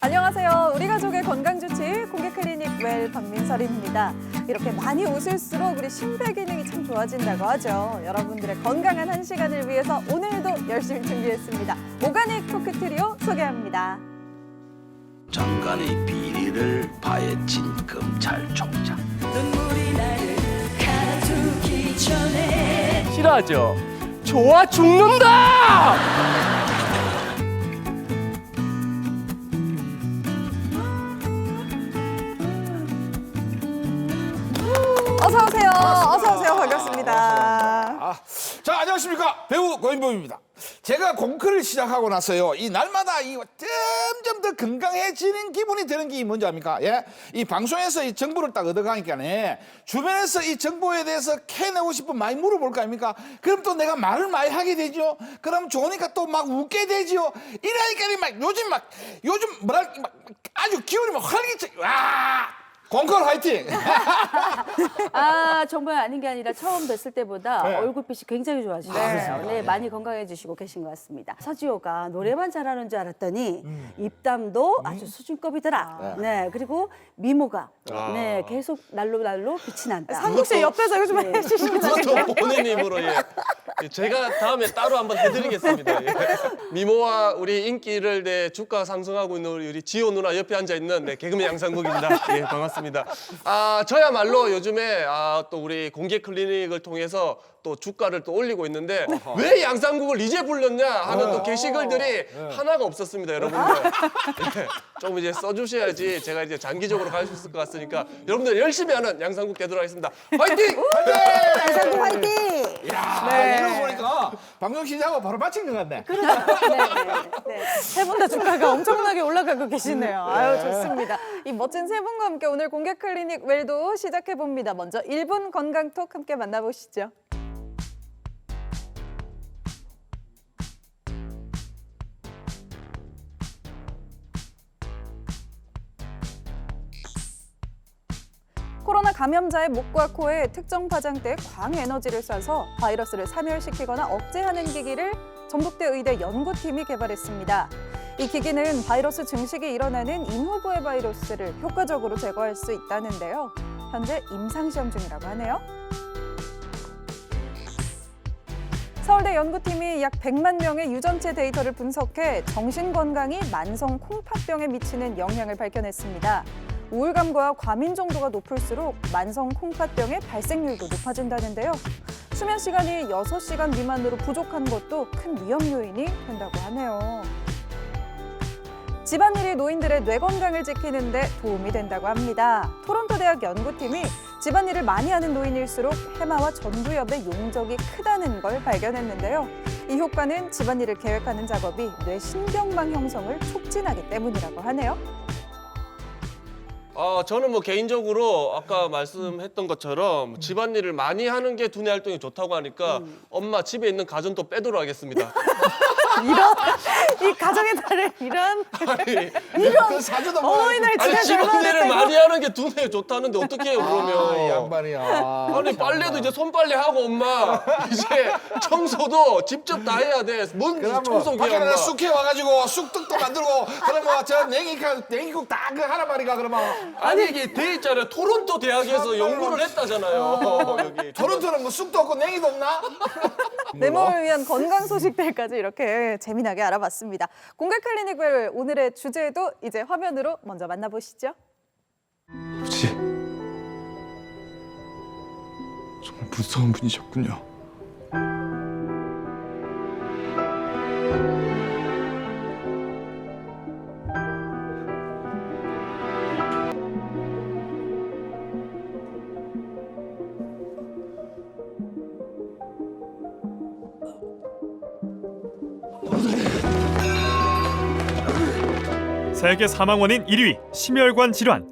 안녕하세요. 우리 가족의 건강주치 공개클리닉 웰 박민설입니다. 이렇게 많이 웃을수록 우리 심폐 기능이 참 좋아진다고 하죠. 여러분들의 건강한 한 시간을 위해서 오늘도 열심히 준비했습니다. 오가닉 토크 트리오 소개합니다. 장관의 비리를 파헤친 검찰총장. 눈물이 나를 가두기 전에 싫어하죠? 좋아 죽는다! 어서 오세요. 어서 오세요. 반갑습니다. 자, 안녕하십니까. 배우 고인범입니다. 제가 공크를 시작하고 나서요, 이 날마다 점점 더 건강해지는 기분이 드는 게 뭔지 압니까? 예? 이 방송에서 이 정보를 딱 얻어가니까네, 주변에서 이 정보에 대해서 캐내고 싶으면 많이 물어볼 거 아닙니까? 그럼 또 내가 말을 많이 하게 되죠. 그럼 좋으니까 또 막 웃게 되죠. 이러니까 요즘 뭐랄까, 아주 기운이 막 활기차. 와! 공컬 화이팅! 아, 정말 아닌 게 아니라 처음 뵀을 때보다 네. 얼굴빛이 굉장히 좋아지셨어요. 그렇습니까? 네, 많이 건강해지시고 계신 것 같습니다. 서지호가 노래만 잘하는 줄 알았더니 입담도 아주 수준급이더라. 네, 그리고 미모가 네, 계속 날로 빛이 난다. 상국 씨 옆에서 요즘 해주시는 그것도 본인 입으로 예. 제가 다음에 따로 한번 해드리겠습니다. 예. 미모와 우리 인기를 내 주가 상승하고 있는 우리 지호 누나 옆에 앉아 있는 개그맨 양상국입니다. 예, 반갑습니다. 저야말로 요즘에 또 우리 공개 클리닉을 통해서 또 주가를 또 올리고 있는데 왜 양상국을 이제 불렀냐 하는 또 게시글들이 하나가 없었습니다, 여러분들. 예, 좀 이제 써주셔야지 제가 이제 장기적으로 갈 수 있을 것 같으니까 여러분들 열심히 하는 양상국 되도록 하겠습니다. 화이팅! 양상국 화이팅! 야, 이러고 보니까 방송 시작하고 바로 마친 것 같네. 세 분 다 주가가 엄청나게 올라가고 계시네요. 아유, 좋습니다. 이 멋진 세 분과 함께 오늘 공개 클리닉 웰도 시작해 봅니다. 먼저 1분 건강톡 함께 만나보시죠. 코로나 감염자의 목과 코에 특정 파장대에 광에너지를 쏴서 바이러스를 사멸시키거나 억제하는 기기를 전북대 의대 연구팀이 개발했습니다. 이 기기는 바이러스 증식이 일어나는 인후부의 바이러스를 효과적으로 제거할 수 있다는데요. 현재 임상시험 중이라고 하네요. 서울대 연구팀이 약 100만 명의 유전체 데이터를 분석해 정신건강이 만성 콩팥병에 미치는 영향을 밝혀냈습니다. 우울감과 과민 정도가 높을수록 만성 콩팥병의 발생률도 높아진다는데요. 수면 시간이 6시간 미만으로 부족한 것도 큰 위험 요인이 된다고 하네요. 집안일이 노인들의 뇌 건강을 지키는 데 도움이 된다고 합니다. 토론토 대학 연구팀이 집안일을 많이 하는 노인일수록 해마와 전두엽의 용적이 크다는 걸 발견했는데요. 이 효과는 집안일을 계획하는 작업이 뇌 신경망 형성을 촉진하기 때문이라고 하네요. 저는 개인적으로 아까 말씀했던 것처럼 집안일을 많이 하는 게 두뇌 활동이 좋다고 하니까 엄마 집에 있는 가전도 빼도록 하겠습니다. 이 가정의 달을 이런 그 사주도 뭐. 어머니날 아니 지나지 얼마나 집안일을 됐다고. 많이 하는 게 두뇌에 좋다는데 어떻게 해요 그러면? 이 양반이야. 아니 빨래도 이제 손빨래 하고 엄마 이제 청소도 직접 다 해야 돼. 뭔 청소기야 밖에 엄마. 쑥해 와가지고 쑥떡도 만들고 그러면 저 냉이국 다 그 하란 말이가 그러면. 아니 이게 돼 있잖아요. 토론토 대학에서 연구를 했다잖아요. 여기. 토론토는 뭐 쑥도 없고 냉이도 없나? 내 몸을 위한 건강 소식들까지 이렇게 재미나게 알아봤습니다. 공개 클리닉 웰 오늘의 주제도 이제 화면으로 먼저 만나보시죠. 아버지, 정말 무서운 분이셨군요. 세계 사망 원인 1위 심혈관 질환.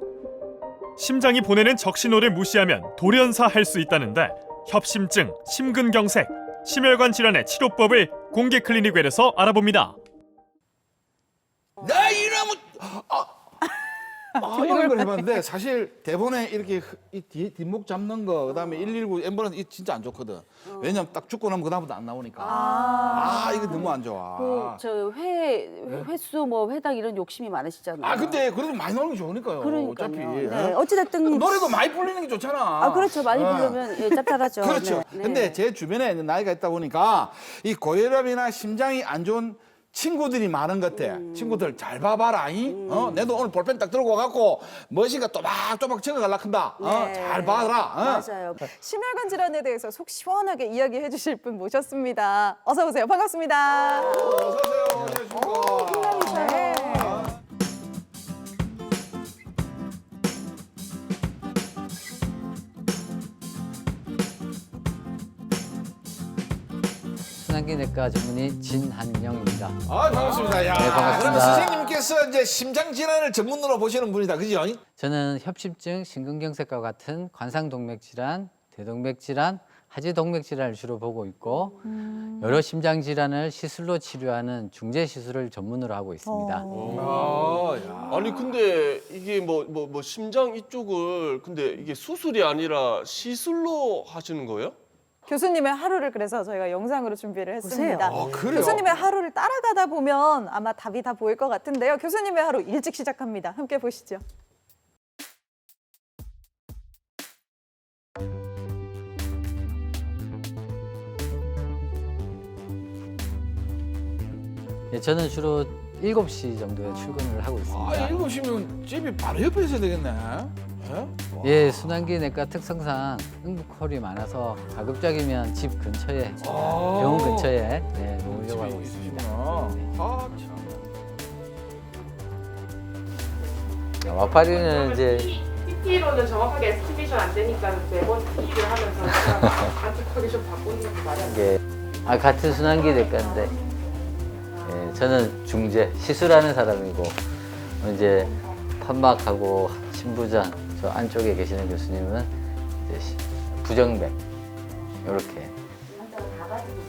심장이 보내는 적신호를 무시하면 돌연사할 수 있다는데 협심증, 심근경색, 심혈관 질환의 치료법을 공개 클리닉 웰에서 알아봅니다. 나 이러면 이런 걸 해봤는데 사실 대본에 이렇게 이 뒷목 잡는 거 그다음에 119 앰뷸런스 이 진짜 안 좋거든. 왜냐면 딱 죽고 나면 그다음부터 안 나오니까. 이거 너무 안 좋아. 그 횟수 뭐 회당 이런 욕심이 많으시잖아요. 근데 그래도 많이 나오는 게 좋으니까요. 그러니까요. 어차피. 네. 어찌됐든 노래도 많이 불리는 게 좋잖아. 그렇죠. 많이 부르면 예, 짭짤하죠. 그렇죠. 네. 근데 제 주변에 나이가 있다 보니까 이 고혈압이나 심장이 안 좋은 친구들이 많은 것 같아. 친구들 잘 봐봐라. 내도 오늘 볼펜 딱 들고 와갖고 무엇인가 또박또박 적어가려고 한다. 네. 잘 봐라. 맞아요. 심혈관 질환에 대해서 속 시원하게 이야기해 주실 분 모셨습니다. 어서 오세요. 반갑습니다. 어서오세요. 안녕하십니까. 네. 순환기내과 전문의 진한영입니다. 반갑습니다. 야, 네, 반갑습니다. 그러면 선생님께서 이제 심장 질환을 전문으로 보시는 분이다. 그죠? 저는 협심증, 심근경색과 같은 관상동맥질환, 대동맥질환, 하지동맥질환을 주로 보고 있고 여러 심장 질환을 시술로 치료하는 중재 시술을 전문으로 하고 있습니다. 아니 근데 이게 뭐 심장 이쪽을 근데 이게 수술이 아니라 시술로 하시는 거예요? 교수님의 하루를 그래서 저희가 영상으로 준비를 했습니다. 그래요? 교수님의 하루를 따라가다 보면 아마 답이 다 보일 것 같은데요. 교수님의 하루 일찍 시작합니다. 함께 보시죠. 예, 저는 주로 7시 정도에 출근을 하고 있습니다. 7시면 집이 바로 옆에 있어야 되겠네. 예, 순환기내과 특성상 응급콜이 많아서 가급적이면 집 근처에, 병원 근처에 놓으려고 하고 있습니다. 와파리는 이제 PT로는 정확하게 에스티메이션 안 되니까 매번 PT를 하면서 안tik하게 좀 바꾸는 것도 마련이에요. 이게 같은 순환기내과인데 저는 중재 시술하는 사람이고 이제 판막하고 신부전 저 안쪽에 계시는 교수님은 이제 부정맥 이렇게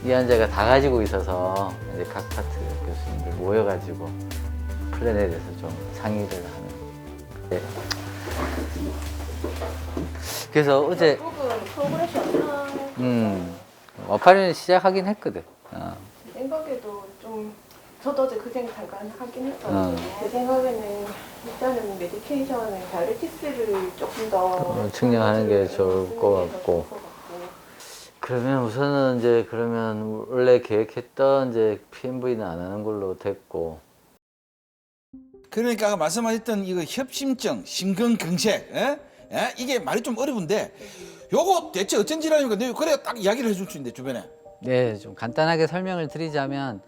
이 환자가 다 가지고 있어서 이제 각 파트 교수님들 모여가지고 플랜에 대해서 좀 상의를 하는. 네. 그래서 어제 와파리는 시작하긴 했거든. 생각에도 좀 저도 어제 그 생각 잠깐 하긴 했거든요. 제 생각에는 일단은 메디케이션을 다이어티스를 조금 더 측량하는 게 좋을 것 같고. 그러면 우선은 이제 그러면 원래 계획했던 이제 PMV는 안 하는 걸로 됐고. 그러니까 아까 말씀하셨던 이거 협심증, 심근경색, 이게 말이 좀 어려운데 요거 대체 어쩐 질환입니까? 네, 그래야 딱 이야기를 해줄 수 있는데 주변에. 네, 좀 간단하게 설명을 드리자면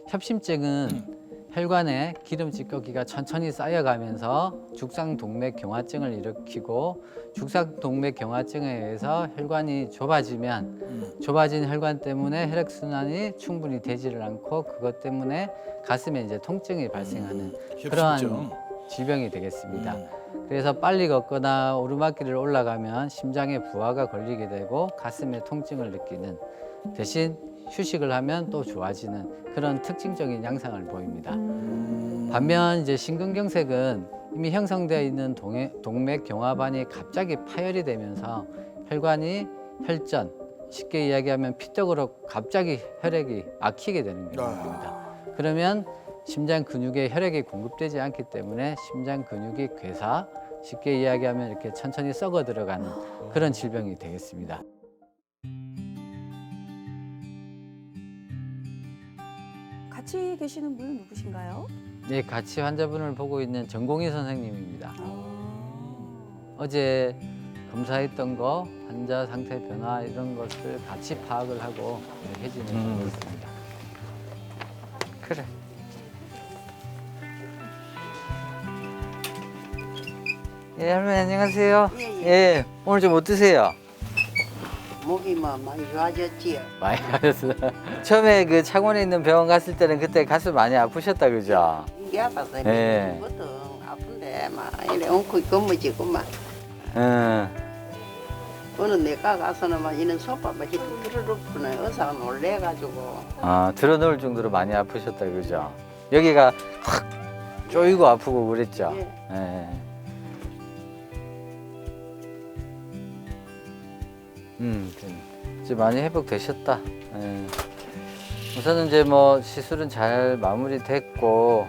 협심증은 혈관에 기름 찌꺼기가 천천히 쌓여가면서 죽상동맥경화증을 일으키고 죽상동맥경화증에 의해서 혈관이 좁아지면 좁아진 혈관 때문에 혈액순환이 충분히 되지를 않고 그것 때문에 가슴에 이제 통증이 발생하는 그러한 질병이 되겠습니다. 그래서 빨리 걷거나 오르막길을 올라가면 심장에 부하가 걸리게 되고 가슴에 통증을 느끼는 대신 휴식을 하면 또 좋아지는 그런 특징적인 양상을 보입니다. 반면 이제 심근경색은 이미 형성되어 있는 동맥경화반이 갑자기 파열이 되면서 혈관이 혈전, 쉽게 이야기하면 피떡으로 갑자기 혈액이 막히게 되는 경우입니다. 그러면 심장 근육에 혈액이 공급되지 않기 때문에 심장 근육이 괴사, 쉽게 이야기하면 이렇게 천천히 썩어 들어가는 그런 질병이 되겠습니다. 같이 계시는 분은 누구신가요? 네, 같이 환자분을 보고 있는 전공의 선생님입니다. 어제 검사했던 거, 환자 상태 변화 이런 것을 같이 파악을 하고 해지는 고 있습니다. 그래. 예, 할머니 안녕하세요. 예, 오늘 좀 어떠세요? 목이 뭐 많이 좋아졌지요. 많이 가셨어요. 처음에 그 창원에 있는 병원 갔을 때는 그때 가슴 많이 아프셨다 그죠? 이게 아파서 네. 그것도 아픈데 막 이래 엉클 검어지고 막 어느 내과 가서는 막 이런 소파만 이렇게 들어놓고는 의사가 놀래가지고 들어놓을 정도로 많이 아프셨다 그죠? 여기가 확 쪼이고 아프고 그랬죠? 예. 예. 이제 많이 회복되셨다. 예. 우선은 이제 뭐 시술은 잘 마무리됐고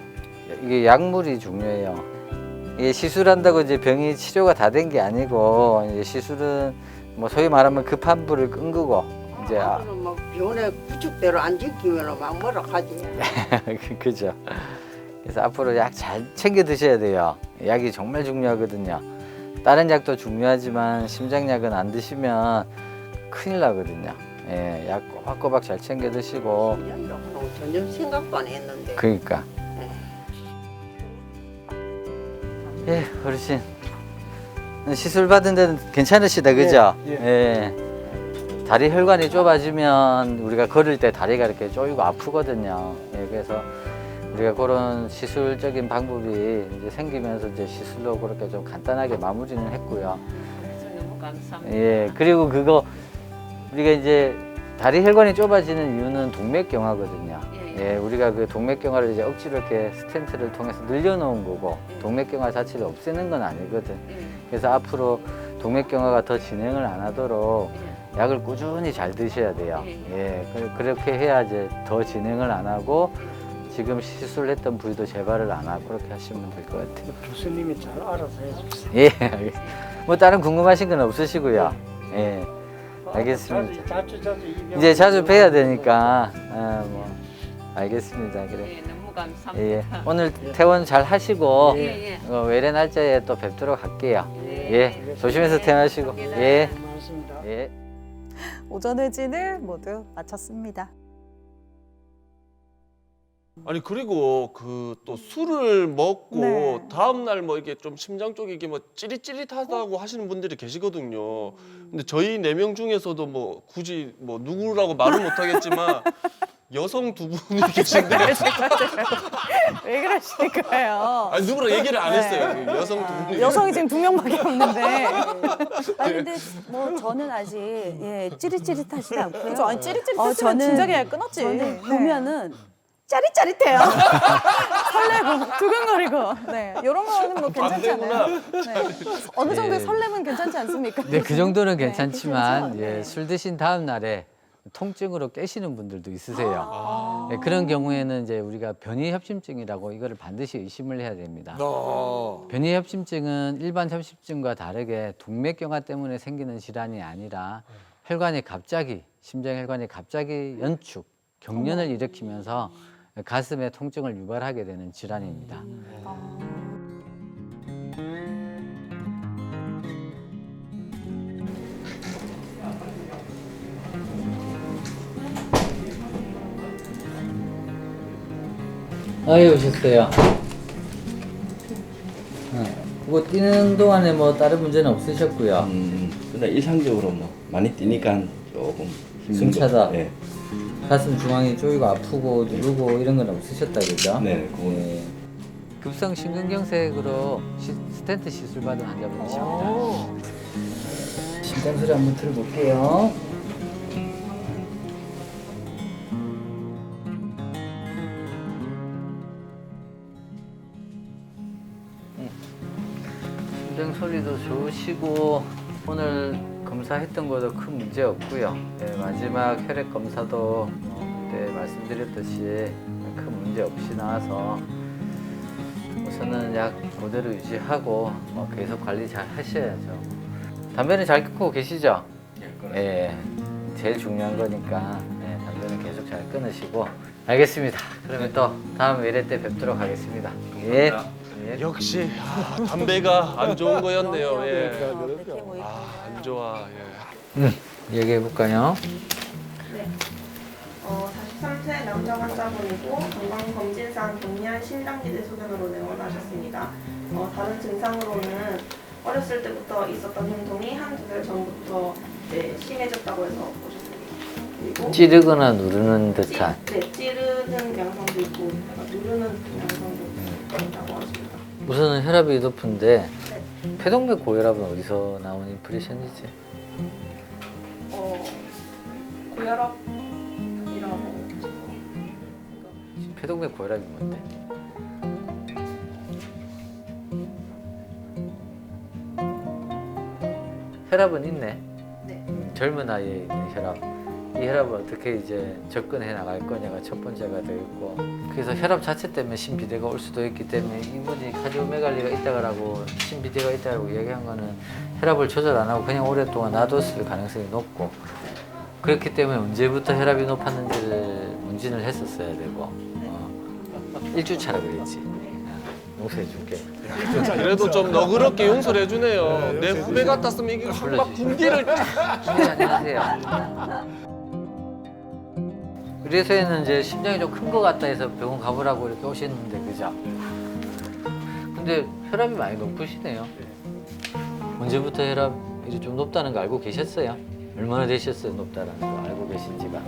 이게 약물이 중요해요. 이게 시술한다고 이제 병이 치료가 다 된 게 아니고 이제 시술은 뭐 소위 말하면 급한 불을 끈 거고 이제 앞으로 막 병원에 구축대로 안 지키면 막 뭐라 하지. 그죠. 그래서 앞으로 약 잘 챙겨 드셔야 돼요. 약이 정말 중요하거든요. 다른 약도 중요하지만 심장약은 안 드시면 큰일 나거든요. 예, 약 꼬박꼬박 잘 챙겨 드시고. 전혀 생각도 안 했는데. 그러니까. 예, 어르신. 시술 받은 데는 괜찮으시다, 그죠? 예. 다리 혈관이 좁아지면 우리가 걸을 때 다리가 이렇게 쪼이고 아프거든요. 예, 그래서 우리가 그런 시술적인 방법이 이제 생기면서 이제 시술로 그렇게 좀 간단하게 마무리는 했고요. 너무 감사합니다. 예, 그리고 그거 우리가 이제 다리 혈관이 좁아지는 이유는 동맥경화거든요. 예, 우리가 그 동맥경화를 이제 억지로 이렇게 스텐트를 통해서 늘려놓은 거고 동맥경화 자체를 없애는 건 아니거든. 그래서 앞으로 동맥경화가 더 진행을 안 하도록 약을 꾸준히 잘 드셔야 돼요. 예, 그렇게 해야 이제 더 진행을 안 하고 지금 시술했던 부위도 재발을 안 하고 그렇게 하시면 될 것 같아요. 교수님이 잘 알아서 해주세요. 예, 알겠습니다. 뭐 다른 궁금하신 건 없으시고요. 예, 알겠습니다. 자주 이제 자주 뵈야 되니까 뭐 알겠습니다. 그래. 너무 감사합니다. 예, 오늘 퇴원 잘 하시고 외래 날짜에 또 뵙도록 할게요. 예, 조심해서 퇴원하시고. 예, 고맙습니다. 예. 오전 회진을 모두 마쳤습니다. 아니 그리고 그 또 술을 먹고 네. 다음 날 뭐 이게 좀 심장 쪽이 이게 뭐 찌릿찌릿하다고 하시는 분들이 계시거든요. 근데 저희 4명 중에서도 뭐 굳이 뭐 누구라고 말은 못 하겠지만 여성 2분이 계신데 왜 그러시는 거예요? 아니 누구랑 얘기를 안 했어요. 여성 2분이. 여성이 지금 2명밖에 없는데. 아니 근데 뭐 저는 아직 예, 찌릿찌릿하지 않고요. 그죠? 아니 찌릿찌릿했으면 저는- 진작에 끊었지. 저는 네. 보면은 짜릿짜릿해요. 설레고 두근거리고. 네, 이런 거는 뭐 괜찮지 않아요? 반대구나. 네. 어느 정도의 예. 설렘은 괜찮지 않습니까? 네, 그 정도는 네, 괜찮지만 그렇죠. 네. 예, 술 드신 다음 날에 통증으로 깨시는 분들도 있으세요. 아. 예, 그런 경우에는 이제 우리가 변이협심증이라고 이거를 반드시 의심을 해야 됩니다. 변이협심증은 일반 협심증과 다르게 동맥경화 때문에 생기는 질환이 아니라 혈관이 갑자기 심장 혈관이 갑자기 연축, 경련을 일으키면서 가슴에 통증을 유발하게 되는 질환입니다. 아유, 오셨어요. 그거 뛰는 동안에 뭐 다른 문제는 없으셨고요. 근데 일상적으로 뭐 많이 뛰니까 조금 힘든 숨차다. 거. 네. 가슴 중앙이 쪼이고 아프고 누르고 이런 건 없으셨다 그죠? 네, 그거는. 예. 급성 심근경색으로 스텐트 시술 받은 환자분이십니다. 심장 소리 한번 들어볼게요. 심장 소리도 좋으시고 오늘 검사했던 것도 큰 문제 없고요. 네, 마지막 혈액 검사도 그때 말씀드렸듯이 큰 문제 없이 나와서 우선은 약 그대로 유지하고 계속 관리 잘 하셔야죠. 담배는 잘 끊고 계시죠? 예, 제일 중요한 거니까 담배는 계속 잘 끊으시고. 알겠습니다. 그러면 또 다음 외래 때 뵙도록 하겠습니다. 예. 역시 담배가 안 좋은 거였네요. 예. 네. 안 좋아. 예. 얘기해 볼까요? 네. 43세 남자 환자분이고 건강검진상 경미한 심장기질 소견으로 내원하셨습니다. 다른 증상으로는 어렸을 때부터 있었던 행동이 한두 달 전부터 심해졌다고 해서 보셨습니다. 그리고 찌르거나 누르는 듯한. 찌르는 양상도 있고 누르는 양상도 있다고 하십니다. 우선은 혈압이 높은데 폐동맥 고혈압은 어디서 나온 인프레션이지? 고혈압이라고. 폐동맥 고혈압이 뭔데? 혈압은 있네. 네. 젊은 나이에 있는 혈압, 이 혈압을 어떻게 이제 접근해 나갈 거냐가 첫 번째가 되겠고, 그래서 혈압 자체 때문에 심비대가 올 수도 있기 때문에 이분이 카디오메갈리가 있다고 심비대가 있다고 얘기한 거는 혈압을 조절 안 하고 그냥 오랫동안 놔뒀을 가능성이 높고, 그렇기 때문에 언제부터 혈압이 높았는지를 문진을 했었어야 되고, 일주차라 그랬지. 용서해 줄게. 그래도 좀 너그럽게 용서를 해주네요. 내 후배 같았으면 이게 막 군기를 안녕하세요. 의뢰소에는 이제 심장이 좀 큰 것 같다 해서 병원 가보라고 이렇게 오시는데, 그죠? 근데 혈압이 많이 높으시네요. 언제부터 혈압이 좀 높다는 거 알고 계셨어요? 얼마나 되셨어요, 높다는 거 알고 계신지가?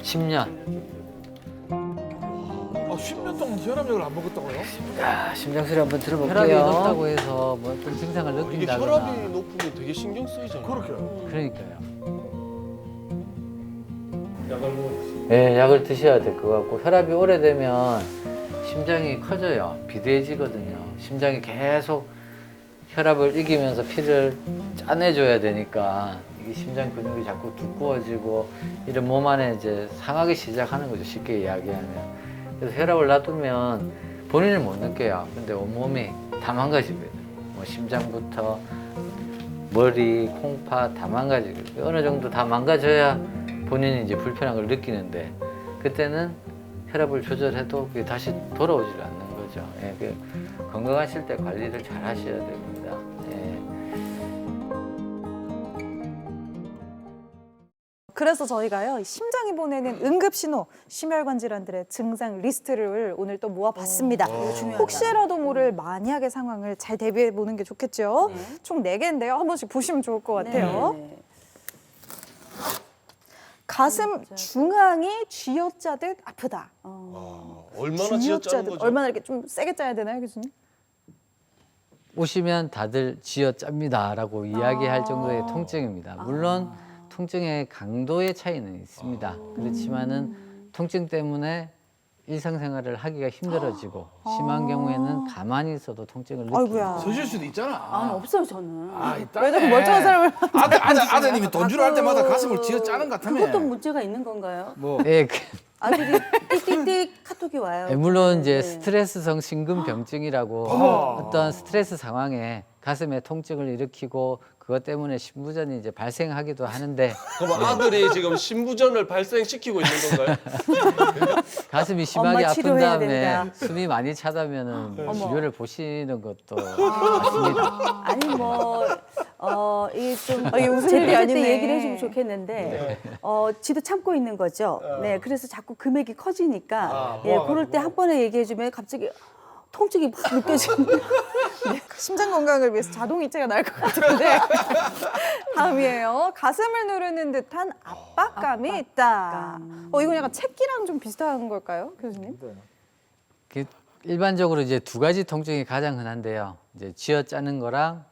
10년. 10년 동안 혈압약을 안 먹었다고요? 야, 심장 소리 한번 들어볼게요. 혈압이 높다고 해서 뭐 어떤 증상을 이게 느낀다거나. 혈압이 높으면 되게 신경 쓰이잖아요. 그렇게요. 그러니까요. 네, 약을 드셔야 될 것 같고, 혈압이 오래되면 심장이 커져요. 비대해지거든요. 심장이 계속 혈압을 이기면서 피를 짜내줘야 되니까 이게 심장 근육이 자꾸 두꺼워지고 이런 몸 안에 이제 상하기 시작하는 거죠. 쉽게 이야기하면. 그래서 혈압을 놔두면 본인을 못 느껴요. 근데 온몸이 다 망가지거든요. 뭐 심장부터 머리, 콩팥 다 망가지거든요. 어느 정도 다 망가져야 본인이 이제 불편한 걸 느끼는데, 그때는 혈압을 조절해도 그게 다시 돌아오질 않는 거죠. 예, 건강하실 때 관리를 잘 하셔야 됩니다. 예. 그래서 저희가요, 심장이 보내는 응급신호, 심혈관 질환들의 증상 리스트를 오늘 또 모아봤습니다. 혹시라도 모를 만약의 상황을 잘 대비해보는 게 좋겠죠. 총 4개인데요. 한 번씩 보시면 좋을 것 같아요. 가슴 중앙이 쥐어짜듯 아프다. 얼마나 쥐어짜는 거죠? 얼마나 이렇게 좀 세게 짜야 되나요, 교수님? 오시면 다들 쥐어짭니다라고 이야기할 정도의 통증입니다. 물론 통증의 강도의 차이는 있습니다. 그렇지만은 통증 때문에 일상생활을 하기가 힘들어지고, 심한 경우에는 가만히 있어도 통증을 느낍니다. 서실 수도 있잖아. 없어요, 저는. 있다. 왜 자꾸 멀쩡한 사람을 아드님이 돈 주러 할 때마다 가슴을 쥐어 짜는 것 같으면. 그것도 문제가 있는 건가요? 예, 아들이 띡띡띡 카톡이 와요. 물론 이제 스트레스성 심근병증이라고 어떤 스트레스 상황에 가슴에 통증을 일으키고 그것 때문에 신부전이 이제 발생하기도 하는데, 그럼 아들이 지금 신부전을 발생시키고 있는 건가요? 가슴이 심하게 엄마 아픈 치료해야 다음에 된다. 숨이 많이 차다면은 치료를 보시는 것도 맞습니다. 아니 이게 좀 이게 무슨 제때 일이 아니네. 얘기를 해주면 좋겠는데, 지도 참고 있는 거죠. 네, 그래서 자꾸 금액이 커지니까, 그럴 때 한 번에 얘기해주면 갑자기 통증이 막 느껴지는. 심장 건강을 위해서 자동이체가 나을 것 같은데. 다음이에요. 가슴을 누르는 듯한 압박감이 있다. 이건 약간 채기랑 좀 비슷한 걸까요, 교수님? 일반적으로 이제 2가지 통증이 가장 흔한데요. 이제 쥐어짜는 거랑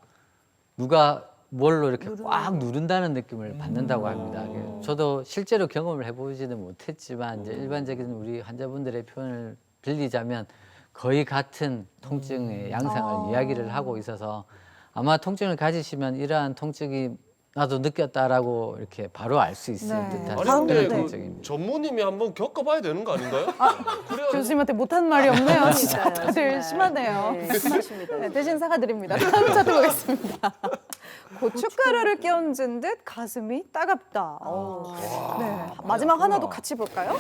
누가 뭘로 이렇게 꽉 누른다는 느낌을 받는다고 합니다. 저도 실제로 경험을 해보지는 못했지만, 이제 일반적인 우리 환자분들의 표현을 빌리자면 거의 같은 통증의 양상을 이야기를 하고 있어서, 아마 통증을 가지시면 이러한 통증이 나도 느꼈다라고 이렇게 바로 알 수 있을 듯한 아니 근데 그런 그 통증입니다. 전무님이 한번 겪어봐야 되는 거 아닌가요? 그래야 교수님한테 못한 말이 없네요. 진짜 다들 심하네요. 네, 심하십니다. 네, 대신 사과드립니다. 다음 차트 보겠습니다. 고춧가루를 끼얹은 듯 가슴이 따갑다. 네. 마지막 하나도 같이 볼까요?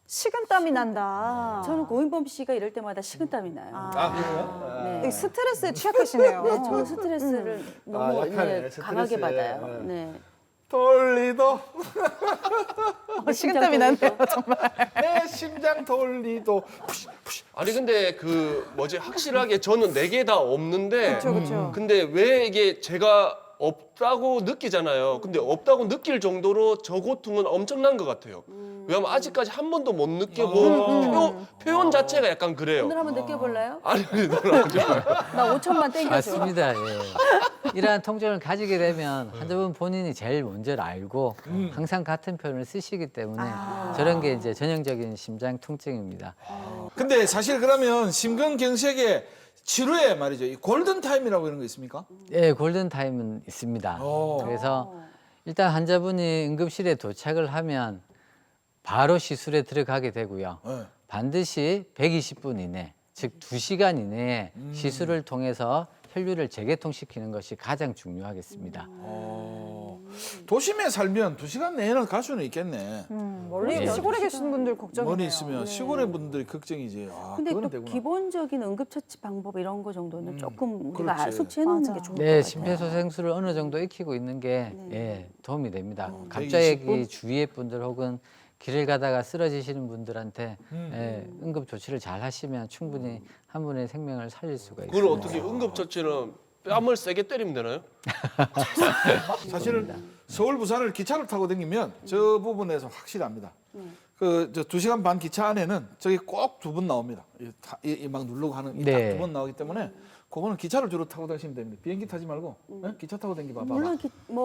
식은땀이 난다. 저는 고인범 씨가 이럴 때마다 식은땀이 나요. 그래요? 네. 스트레스에 취약하시네요. 네, 저는 스트레스를 너무 약하네, 강하게 스트레스에. 받아요. 네. 돌리도 식은땀이 나네요, 정말. 내 심장 돌리도. 아니 근데 그 뭐지 확실하게 저는 4개 다 없는데 그쵸. 근데 왜 이게 제가 없다고 느끼잖아요. 근데 없다고 느낄 정도로 저 고통은 엄청난 것 같아요. 왜냐면 아직까지 한 번도 못 느껴본 표현 자체가 약간 그래요. 오늘 한번 느껴볼래요? 아니 놀라지 마요. 나 5천만 땡겨줘. 맞습니다. 예. 이러한 통증을 가지게 되면 환자분 본인이 제일 먼저 알고 항상 같은 표현을 쓰시기 때문에 저런 게 이제 전형적인 심장 통증입니다. 근데 사실 그러면 심근경색의 치료에 말이죠. 이 골든 타임이라고 이런 거 있습니까? 예, 골든 타임은 있습니다. 그래서 일단 환자분이 응급실에 도착을 하면 바로 시술에 들어가게 되고요. 네. 반드시 120분 이내, 즉 2시간 이내에 시술을 통해서 혈류를 재개통시키는 것이 가장 중요하겠습니다. 도심에 살면 2시간 내에는 갈 수는 있겠네. 멀리 네. 시골에 계신 분들 걱정이네요. 멀리 있으면 시골의 분들이 걱정이지. 근데 그거는 또 되구나. 기본적인 응급처치 방법 이런 거 정도는 조금 우리가 그렇지. 숙지해 놓는 게 맞아. 좋을 것 네, 같아요. 심폐소생술을 어느 정도 익히고 있는 게 예, 도움이 됩니다. 120분? 갑자기 주위의 분들 혹은 길을 가다가 쓰러지시는 분들한테 예, 응급 조치를 잘 하시면 충분히 한 분의 생명을 살릴 수가 있습니다. 그걸 어떻게 응급처치는 뺨을 세게 때리면 되나요? 사실은 서울 부산을 기차를 타고 다니면 저 부분에서 확실히 압니다. 저 2시간 반 기차 안에는 저기 꼭 2분 나옵니다. 이 막 누르고 하는 네. 2번 나오기 때문에 그거는 기차를 주로 타고 다니시면 됩니다. 비행기 타지 말고 기차 타고 다니기 봐봐. 물론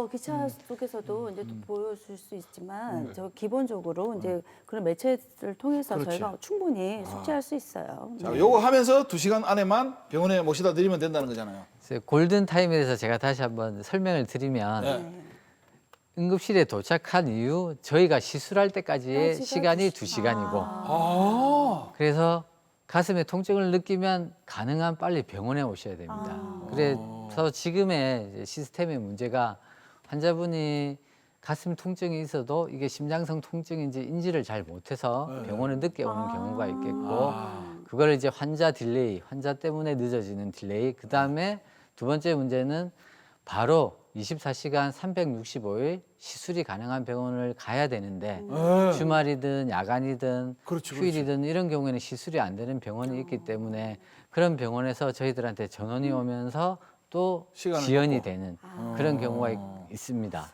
기차 속에서도 이제 또 보여줄 수 있지만 저 기본적으로 이제 그런 매체를 통해서 그렇지. 저희가 충분히 숙지할 수 있어요. 자, 요거 하면서 2시간 안에만 병원에 모시다 드리면 된다는 거잖아요. 그래서 골든 타임에 대해서 제가 다시 한번 설명을 드리면 네. 응급실에 도착한 이후 저희가 시술할 때까지의 시간 시간이 2시간. 2시간이고 아. 그래서 가슴에 통증을 느끼면 가능한 빨리 병원에 오셔야 됩니다. 그래서 지금의 이제 시스템의 문제가 환자분이 가슴 통증이 있어도 이게 심장성 통증인지 인지를 잘 못해서 병원에 늦게 오는 경우가 있겠고 그걸 이제 환자 딜레이, 환자 때문에 늦어지는 딜레이. 그 다음에 두 번째 문제는 바로 24시간 365일 시술이 가능한 병원을 가야 되는데 주말이든 야간이든 그렇지, 휴일이든 이런 경우에는 시술이 안 되는 병원이 있기 때문에 그런 병원에서 저희들한테 전원이 오면서 또 시간을 지연이 먹고. 되는 그런 경우가 있습니다.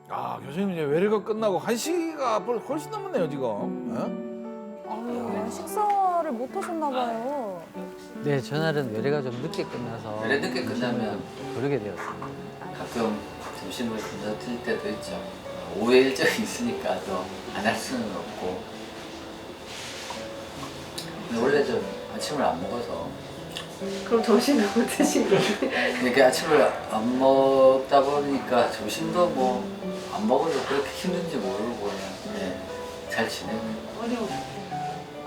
아, 교수님 이제 외래가 끝나고 1시가 훨씬 넘었네요, 지금. 아유, 식사를 못 하셨나 봐요. 네, 전날은 외래가 좀 늦게 끝나서 외래 늦게 끝나면 부르게 되었습니다. 가끔 점심을 건너뛸 때도 있죠. 오후에 일정이 있으니까 또 안 할 수는 없고 근데 원래 좀 아침을 안 먹어서 그럼 점심은 뭐 드시는 이렇게 아침을 안 먹다 보니까 점심도 뭐 안 먹어도 그렇게 힘든지 모르고 그냥 잘 지내고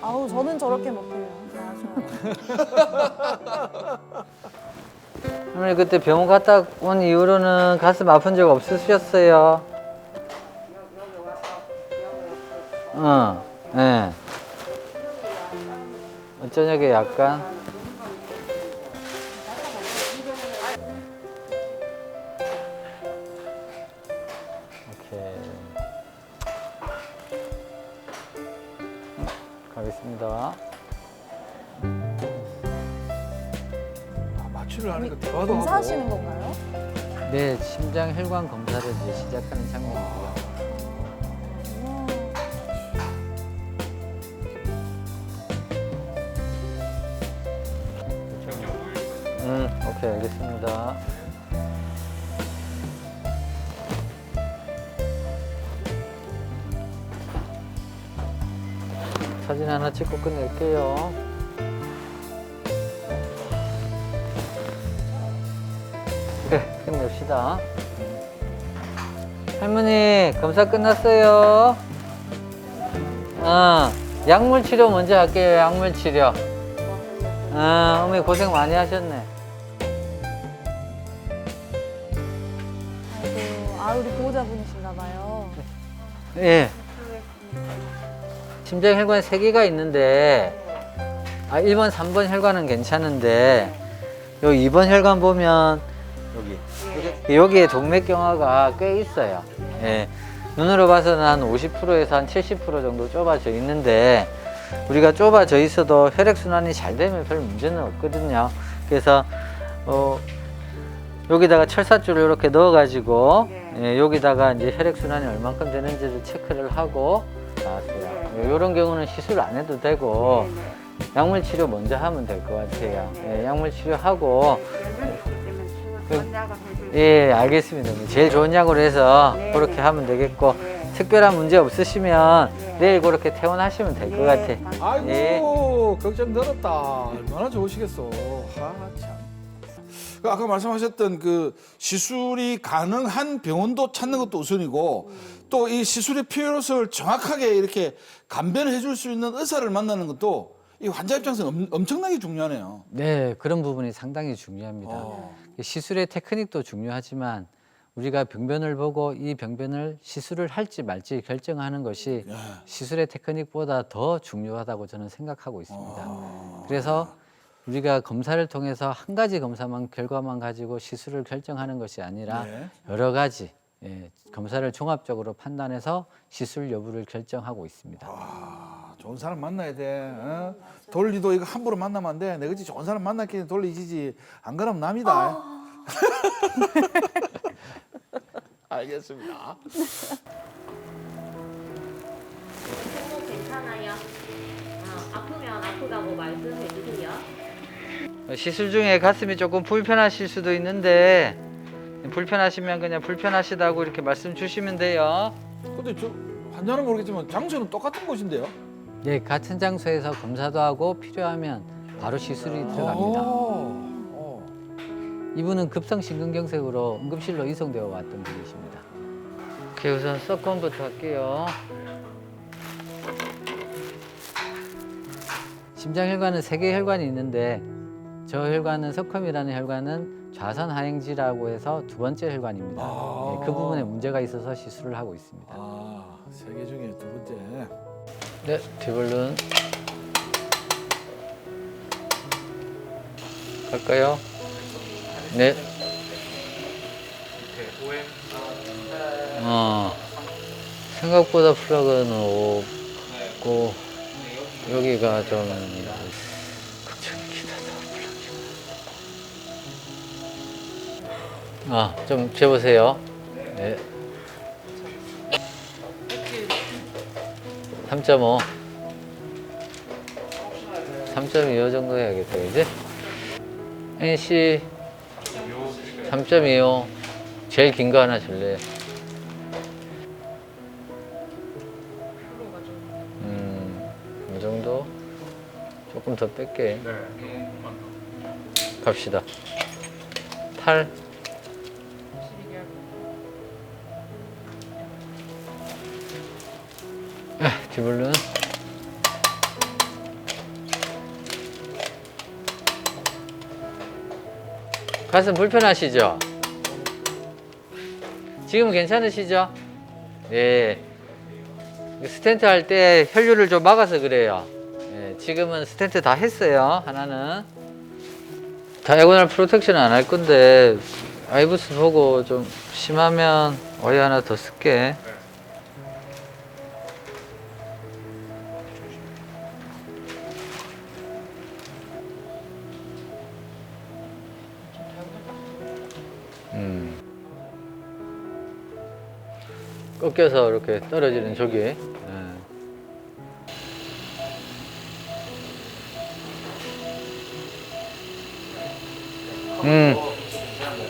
아우, 저는 저렇게 못해요. 할머니 그때 병원 갔다 온 이후로는 가슴 아픈 적 없으셨어요? 네. 저녁에 약간 오케이. 가겠습니다. 마취를 하니까 대화도 하고. 검사하시는 건가요? 네, 심장 혈관 검사를 이제 시작하는 장면이고요. 오케이, 알겠습니다. 사진 하나 찍고 끝낼게요. 그래, 끝냅시다. 할머니, 검사 끝났어요. 약물 치료 먼저 할게요, 약물 치료. 어머니 고생 많이 하셨네. 아이고, 우리 보호자분이신가 봐요. 예. 심장 혈관 3개가 있는데, 1번, 3번 혈관은 괜찮은데, 요 2번 혈관 보면, 여기에 동맥경화가 꽤 있어요. 예. 눈으로 봐서는 한 50%에서 한 70% 정도 좁아져 있는데, 우리가 좁아져 있어도 혈액순환이 잘 되면 별 문제는 없거든요. 그래서, 여기다가 철사줄을 이렇게 넣어가지고, 예, 여기다가 이제 혈액순환이 얼만큼 되는지를 체크를 하고 나왔어요. 이런 경우는 시술 안 해도 되고, 약물 치료 먼저 하면 될 것 같아요. 예, 약물 치료하고, 예, 알겠습니다. 제일 좋은 약으로 해서 그렇게 하면 되겠고, 특별한 문제 없으시면 내일 그렇게 퇴원하시면 될 것 같아. 아이고, 예. 걱정 들었다. 얼마나 좋으시겠어. 아, 참. 아까 말씀하셨던 그 시술이 가능한 병원도 찾는 것도 우선이고 또 이 시술의 필요성을 정확하게 이렇게 감변을 해줄 수 있는 의사를 만나는 것도 이 환자 입장에서 엄청나게 중요하네요. 네, 그런 부분이 상당히 중요합니다. 시술의 테크닉도 중요하지만 우리가 병변을 보고 이 병변을 시술을 할지 말지 결정하는 것이 시술의 테크닉보다 더 중요하다고 저는 생각하고 있습니다. 그래서 우리가 검사를 통해서 한 가지 검사만 결과만 가지고 시술을 결정하는 것이 아니라 여러 가지 검사를 종합적으로 판단해서 시술 여부를 결정하고 있습니다. 좋은 사람 만나야 돼. 어? 돌리도 이거 함부로 만나면 안 돼. 내가 그치 좋은 사람 만났기에 돌리지지. 안 그러면 남이다. 알겠습니다. 괜찮아요. 아프면 아프다고 말씀해 주세요. 시술 중에 가슴이 조금 불편하실 수도 있는데 불편하시면 그냥 불편하시다고 이렇게 말씀 주시면 돼요. 근데 저 환자는 모르겠지만 장소는 똑같은 곳인데요. 네, 같은 장소에서 검사도 하고 필요하면 바로 시술이 들어갑니다. 이분은 급성심근경색으로 응급실로 이송되어 왔던 분이십니다. 오케이, 우선 서건부터 할게요. 심장혈관은 3개의 혈관이 있는데 저 혈관은 석컴이라는 혈관은 좌선 하행지라고 해서 2번째 혈관입니다. 네, 그 부분에 문제가 있어서 시술을 하고 있습니다. 3개 중에 2번째. 네, 뒷볼룬 갈까요? 네. 생각보다 플러그는 없고 여기가 좀 좀 재보세요. 네. 3.5 3.25 정도 해야겠다, 이제. NC 3.25 제일 긴 거 하나 줄래요? 이 정도? 조금 더 뺄게. 갑시다. 탈. 뒷볼은 가슴 불편하시죠? 지금은 괜찮으시죠? 네. 스텐트 할 때 혈류를 좀 막아서 그래요. 네, 지금은 스텐트 다 했어요. 하나는 다이아고널 프로텍션 안 할 건데 아이부스 보고 좀 심하면 어이 하나 더 쓸게. 꺾여서 이렇게 떨어지는 저기.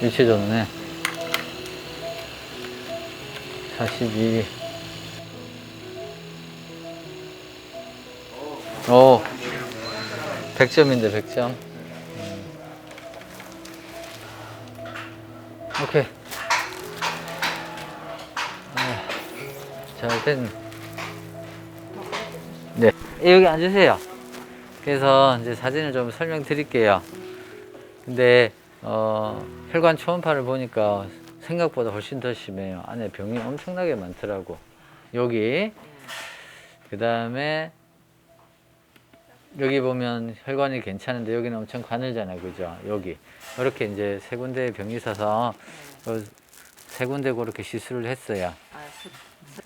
위치 좋네. 42. 100점인데 100점. 오케이. 잘 됐네. 네. 여기 앉으세요. 그래서 이제 사진을 좀 설명드릴게요. 근데 혈관 초음파를 보니까 생각보다 훨씬 더 심해요. 안에 병이 엄청나게 많더라고. 여기. 그 다음에 여기 보면 혈관이 괜찮은데 여기는 엄청 가늘잖아요. 그죠? 여기. 이렇게 이제 3군데의 병이 있어서 3군데 그렇게 시술을 했어요.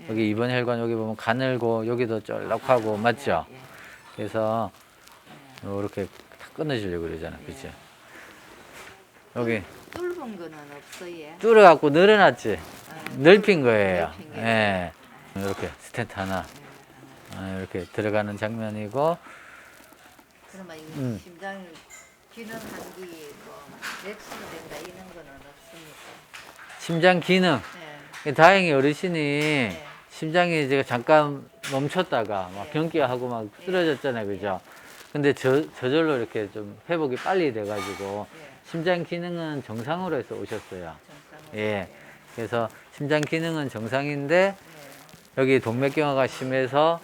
여기 2번 혈관 여기 보면 가늘고 여기도 쩔락하고 맞죠? 그래서 이렇게 다 끊어주려고 그러잖아. 그죠? 여기 뚫은 거는 없어요. 뚫어갖고 늘어났지? 넓힌 거예요. 예. 이렇게 스텐트 하나 이렇게 들어가는 장면이고. 그러면 심장 기능한 게뭐 맥스로 된다 이런 거는 없습니까? 심장 기능. 다행히 어르신이 심장이 제가 잠깐 멈췄다가 막 경기하고 막 쓰러졌잖아요. 그죠? 근데 저절로 이렇게 좀 회복이 빨리 돼가지고 심장 기능은 정상으로 해서 오셨어요. 예. 그래서 심장 기능은 정상인데 여기 동맥경화가 심해서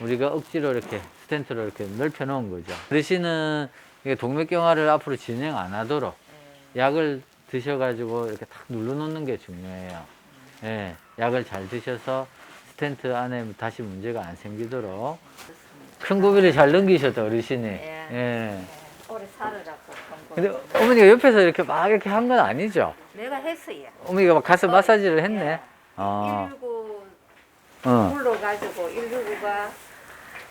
우리가 억지로 이렇게 스텐트로 이렇게 넓혀 놓은 거죠. 어르신은 이게 동맥경화를 앞으로 진행 안 하도록 약을 드셔가지고 이렇게 탁 눌러 놓는 게 중요해요. 예. 약을 잘 드셔서 스텐트 안에 다시 문제가 안 생기도록. 큰 고비를 잘 넘기셨다, 어르신이. 예. 오래 살으라고. 근데 어머니가 옆에서 이렇게 막 이렇게 한 건 아니죠? 내가 했어요. 어머니가 막 가서 마사지를 했네. 아. 119 어. 불러가지고 119가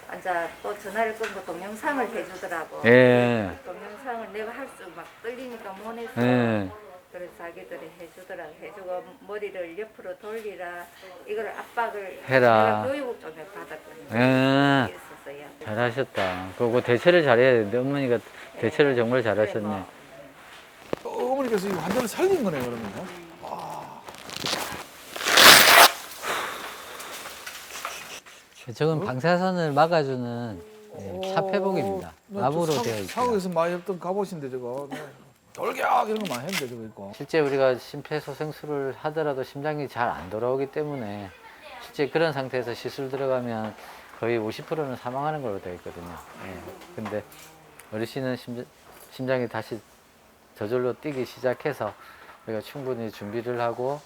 앉아 또 전화를 끊고 동영상을 해주더라고. 예. 동영상을 내가 할 수 막 떨리니까 못 했어. 예. 그래서 자기들이 해주더라고. 해주고 머리를 옆으로 돌리라. 이걸 압박을 해라. 내가 교육을 좀 받았거든요. 예. 있었어요. 잘하셨다. 그리고 대처를 잘해야 되는데 어머니가 대처를 정말 잘하셨네. 어머니께서 이 환자를 살린 거네요, 그러면. 저건 방사선을 막아주는 샤페복입니다. 나무로 되어 있죠. 사고에서 많이 했던 갑옷인데 저거. 네. 돌격 이런 거 많이 했는데 저거 있고. 실제 우리가 심폐소생술을 하더라도 심장이 잘 안 돌아오기 때문에 실제 그런 상태에서 시술 들어가면 거의 50%는 사망하는 걸로 되어 있거든요. 근데 어르신은 심장이 다시 저절로 뛰기 시작해서 우리가 충분히 준비를 하고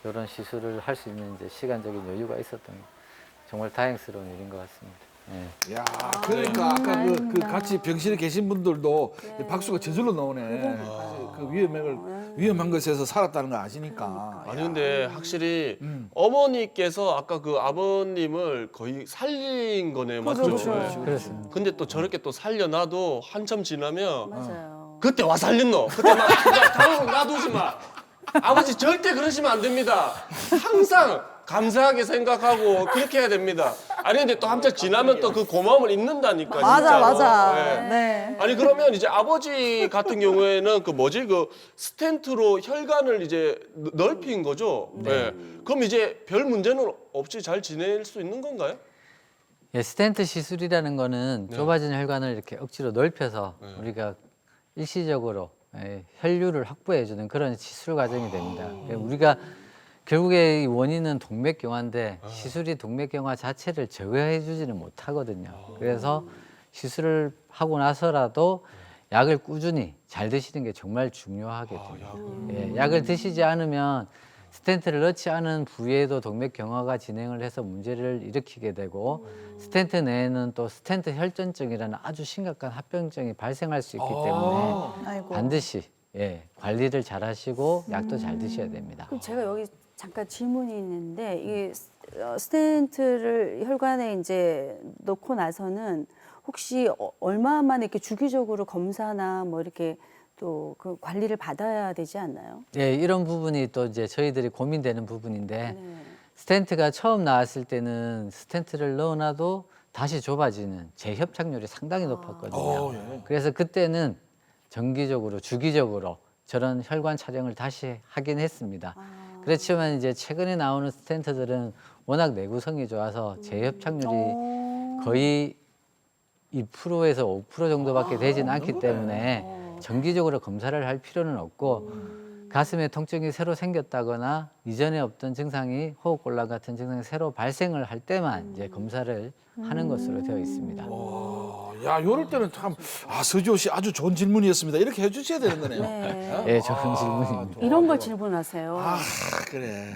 이런 시술을 할 수 있는 이제 시간적인 여유가 있었던 정말 다행스러운 일인 것 같습니다. 야, 그러니까 아까 그 같이 병실에 계신 분들도 박수가 저절로 나오네. 그 위험한 것에서 살았다는 걸 아시니까. 아니 근데 확실히 어머니께서 아까 그 아버님을 거의 살린 거네요, 맞죠? 그렇죠. 그렇습니다. 근데 또 저렇게 또 살려놔도 한참 지나면 맞아요. 그때 와 살렸노. 그때 막 당장 놔두지 마. 아버지 절대 그러시면 안 됩니다. 항상 감사하게 생각하고 그렇게 해야 됩니다. 아니 근데 또 한참 지나면 또 그 고마움을 잊는다니까. 맞아, 진짜로. 맞아. 네. 네. 아니 그러면 이제 아버지 같은 경우에는 그 뭐지 그 스텐트로 혈관을 이제 넓힌 거죠. 네. 그럼 이제 별 문제는 없이 잘 지낼 수 있는 건가요? 예, 스텐트 시술이라는 거는 좁아진 혈관을 이렇게 억지로 넓혀서 우리가 일시적으로 혈류를 확보해주는 그런 시술 과정이 됩니다. 우리가 결국에 이 원인은 동맥경화인데 시술이 동맥경화 자체를 제거해주지는 못하거든요. 그래서 시술을 하고 나서라도 약을 꾸준히 잘 드시는 게 정말 중요하거든요. 예, 약을 드시지 않으면 스텐트를 넣지 않은 부위에도 동맥경화가 진행을 해서 문제를 일으키게 되고 스텐트 내에는 또 스텐트 혈전증이라는 아주 심각한 합병증이 발생할 수 있기 때문에 아이고. 반드시 관리를 잘 하시고 약도 잘 드셔야 됩니다. 그럼 제가 여기 잠깐 질문이 있는데 이 스텐트를 혈관에 이제 넣고 나서는 혹시 얼마 만에 이렇게 주기적으로 검사나 뭐 이렇게 또 그 관리를 받아야 되지 않나요? 예, 이런 부분이 또 이제 저희들이 고민되는 부분인데 스텐트가 처음 나왔을 때는 스텐트를 넣어놔도 다시 좁아지는 재협착률이 상당히 높았거든요. 그래서 그때는 정기적으로 주기적으로 저런 혈관 촬영을 다시 하긴 했습니다. 그렇지만 이제 최근에 나오는 스텐트들은 워낙 내구성이 좋아서 재협착률이 거의 2%에서 5% 정도밖에 되진 않기 때문에 정기적으로 검사를 할 필요는 없고 가슴에 통증이 새로 생겼다거나 이전에 없던 증상이 호흡곤란 같은 증상이 새로 발생을 할 때만 이제 검사를 하는 것으로 되어 있습니다. 야, 요럴 때는 참 서지호 씨 아주 좋은 질문이었습니다. 이렇게 해주셔야 되는 거네요. 예, 좋은 질문입니다. 이런 걸 질문하세요. 그래.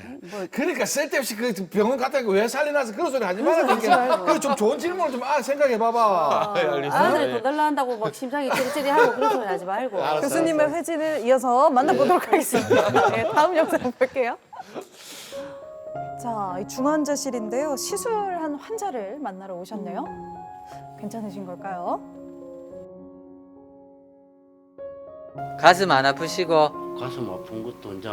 그러니까 쓸데없이 그 병원 갔다 왜 살려놔서 그런 소리 하지 말아야 돼. 좀 좋은 질문을 좀 생각해 봐봐. 아들이 돈 달라 한다고 막 심장이 찌릿찌릿하고 그런 소리 하지 말고. 교수님의 회진을 이어서 만나보도록 하겠습니다. 네, 다음 영상 볼게요. 자, 이 중환자실인데요. 시술한 환자를 만나러 오셨네요. 괜찮으신 걸까요? 가슴 안 아프시고 가슴 아픈 것도 이제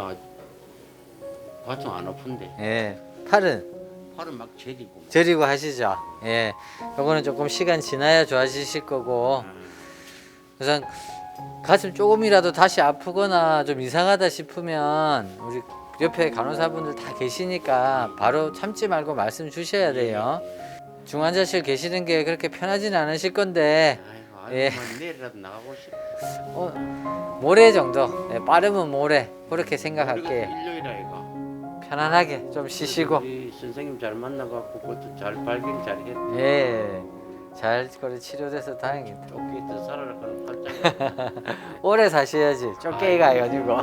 가슴 안 아픈데 예, 팔은 팔은 막 저리고 저리고 하시죠. 예, 요거는 조금 시간 지나야 좋아지실 거고 우선 가슴 조금이라도 다시 아프거나 좀 이상하다 싶으면 우리 옆에 간호사분들 다 계시니까 바로 참지 말고 말씀 주셔야 돼요. 중환자실 계시는 게 그렇게 편하지는 않으실 건데 예. 내일이라도 나가고 싶어. 모레 정도. 예, 빠르면 모레 그렇게 생각할게. 일요일 아이가. 편안하게 좀 쉬시고. 우리 선생님 잘 만나갖고 그것도 잘 발견 잘했. 예. 잘 그래 치료돼서 다행이다. 쫓기도 살아라 그런 팔짱. 오래 사셔야지. 쫓기가 아니고.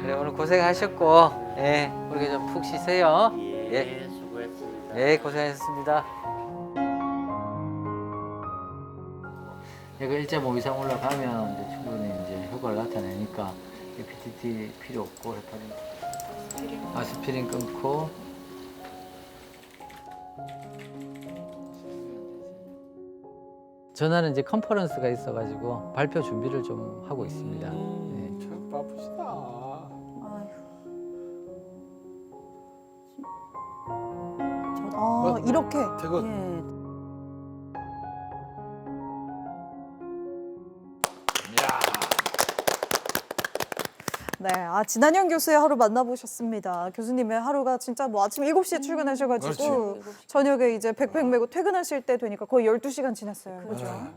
그래 오늘 고생하셨고, 예, 우리 좀 푹 쉬세요. 예, 수고했습니다. 예, 고생하셨습니다. 이거 1.5 이상 올라가면 이제 충분히 이제 효과를 나타내니까 PTT 필요 없고 헤파린, 아스피린 끊고. 전화는 이제 컨퍼런스가 있어가지고 발표 준비를 좀 하고 있습니다. 네. 참 바쁘시다. 이렇게. 퇴근. 예. 네, 진한영 교수의 하루 만나보셨습니다. 교수님의 하루가 진짜 뭐 아침 7시에 출근하셔가지고 저녁에 이제 백팩 메고 퇴근하실 때 되니까 거의 12시간 지났어요. 그렇죠?